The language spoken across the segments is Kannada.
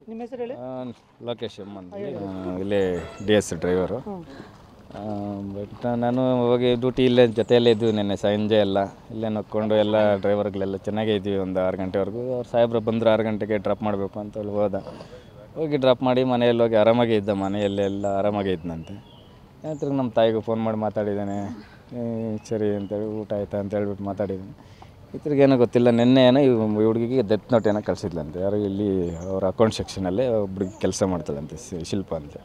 ನಿಮ್ಮ ಹೆಸರು ಹೇಳಿ. ಲೋಕೇಶ್ ಅಂತ ಇಲ್ಲೇ DS ಡ್ರೈವರು. ಬಟ್ ನಾನು ಹೋಗಿ ಡ್ಯೂಟಿ ಇಲ್ಲೇ ಜೊತೆಯಲ್ಲೇ ಇದ್ವಿ. ನೆನ್ನೆ ಸಂಜೆ ಎಲ್ಲ ಇಲ್ಲೇ ನೋಡ್ಕೊಂಡು ಎಲ್ಲ ಡ್ರೈವರ್ಗಳೆಲ್ಲ ಚೆನ್ನಾಗೇ ಇದ್ವಿ. ಒಂದು 6 ಗಂಟೆವರೆಗೂ ಅವ್ರು ಸಾಹೇಬ್ರು ಬಂದರು 6 ಗಂಟೆಗೆ ಡ್ರಾಪ್ ಮಾಡಬೇಕು ಅಂತ ಹೇಳಿ ಹೋಗಿ ಡ್ರಾಪ್ ಮಾಡಿ ಮನೆಯಲ್ಲಿ ಹೋಗಿ ಆರಾಮಾಗೇ ಇದ್ದ. ಮನೆಯಲ್ಲೆಲ್ಲ ಆರಾಮಾಗೇ ಇದ್ದಂತೆ. ನಂತರ ನಮ್ಮ ತಾಯಿಗೂ ಫೋನ್ ಮಾಡಿ ಮಾತಾಡಿದ್ದಾನೆ. ಸರಿ ಅಂತೇಳಿ ಊಟ ಆಯ್ತಾ ಅಂತ ಹೇಳ್ಬಿಟ್ಟು ಮಾತಾಡಿದ್ದಾನೆ. ಇದ್ರಿಗೇನೋ ಗೊತ್ತಿಲ್ಲ, ನೆನ್ನೆ ಏನೋ ಈ ಹುಡುಗಿಗೆ ಡೆತ್ ನೋಟ್ ಏನೋ ಕಳಿಸಿದ್ಲಂತೆ. ಯಾರು ಇಲ್ಲಿ ಅವ್ರ ಅಕೌಂಟ್ ಸೆಕ್ಷನಲ್ಲಿ ಒಬ್ರಿಗೆ ಕೆಲಸ ಮಾಡ್ತಾಳಂತೆ, ಶಿಲ್ಪ ಅಂತ.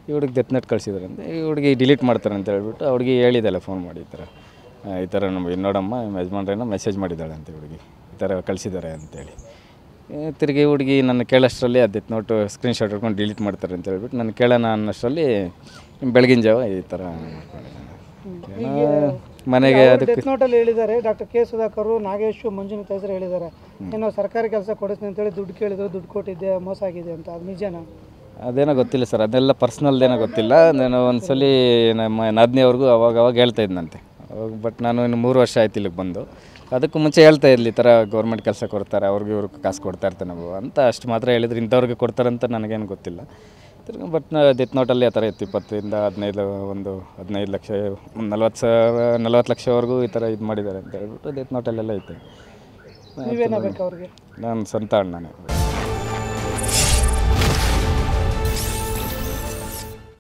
ಈ ಹುಡುಗಿ ಡೆತ್ ನೋಟ್ ಕಳಿಸಿದ್ರಂತೆ. ಈ ಹುಡುಗಿ ಡಿಲೀಟ್ ಮಾಡ್ತಾರೆ ಅಂತ ಹೇಳ್ಬಿಟ್ಟು ಆ ಹುಡುಗಿ ಹೇಳಿದ್ದಲ್ಲ ಫೋನ್ ಮಾಡಿ, ಈ ಥರ ನಮಗೆ ನೋಡಮ್ಮ ನಿಮ್ಮ ಯಜಮಾನ್ರೇನೋ ಮೆಸೇಜ್ ಮಾಡಿದ್ದಾಳೆ ಅಂತ ಹುಡುಗಿ, ಈ ಥರ ಕಳಿಸಿದ್ದಾರೆ ಅಂತೇಳಿ. ತಿರುಗಿ ಹುಡುಗಿ ನನ್ನ ಕೇಳೋಷ್ಟರಲ್ಲಿ ಆ ಡೆತ್ ನೋಟು ಸ್ಕ್ರೀನ್ಶಾಟ್ ಹಿಡ್ಕೊಂಡು ಡಿಲೀಟ್ ಮಾಡ್ತಾರೆ ಅಂತ ಹೇಳ್ಬಿಟ್ಟು ನಾನು ಕೇಳೋಣ ಅನ್ನೋಷ್ಟರಲ್ಲಿ ಬೆಳಗಿನ ಜಾವ ಈ ಥರ ಮನೆಗೆ ಅದಕ್ಕೆ ಡೆತ್ ನೋಟಲ್ಲಿ ಹೇಳಿದ್ದಾರೆ ಡಾಕ್ಟರ್ ಕೆ ಸುಧಾಕರ್, ನಾಗೇಶ್, ಮಂಜುನಾಥ್ ಹೆಸರು ಹೇಳಿದ್ದಾರೆ. ಏನೋ ಸರ್ಕಾರಿ ಕೆಲಸ ಕೊಡಿಸ್ತೀನಿ ಅಂತೇಳಿ ದುಡ್ಡು ಕೇಳಿದ್ರು, ದುಡ್ಡು ಕೊಟ್ಟಿದ್ದೆ, ಮೋಸ ಆಗಿದೆ ಅಂತ. ಅದು ನಿಜನಾ? ಅದೇನೋ ಗೊತ್ತಿಲ್ಲ ಸರ್, ಅದೆಲ್ಲ ಪರ್ಸ್ನಲ್ದೇನೋ ಗೊತ್ತಿಲ್ಲ. ನಾನು ಒಂದು ಸಲ ನಮ್ಮ ನಾದಿನಿಯವ್ರಿಗೂ ಅವಾಗ ಹೇಳ್ತಾ ಇದ್ದಂತೆ. ಬಟ್ ನಾನು ಇನ್ನು 3 ವರ್ಷ ಆಯ್ತು ಇಲ್ಲಿಗೆ ಬಂದು. ಅದಕ್ಕೂ ಮುಂಚೆ ಹೇಳ್ತಾ ಇರಲಿ ಈ ಥರ ಗೌರ್ಮೆಂಟ್ ಕೆಲಸ ಕೊಡ್ತಾರೆ, ಅವ್ರಿಗೆ ಇವ್ರಿಗೆ ಕಾಸು ಕೊಡ್ತಾ ಇರ್ತಾರೆ ನಾವು ಅಂತ ಅಷ್ಟು ಮಾತ್ರ ಹೇಳಿದ್ರು. ಇಂಥವ್ರಿಗೆ ಕೊಡ್ತಾರಂತ ನನಗೇನು ಗೊತ್ತಿಲ್ಲ. ಬಟ್ ಡೆತ್ ನೋಟಲ್ಲಿ ಆ ಥರ ಇತ್ತು 20ರಿಂದ 15 ಲಕ್ಷ, 40 ಲಕ್ಷವರೆಗೂ ಈ ಥರ ಇದು ಮಾಡಿದ್ದಾರೆ ಅಂತ ಹೇಳ್ಬಿಟ್ಟು ಡೆತ್ ನೋಟಲ್ಲೆಲ್ಲ ಐತೆ. ನೀವೇನಾಗಬೇಕು ಅವ್ರಿಗೆ? ನಾನು ಸ್ವಂತ ಅಣ್ಣನೇ.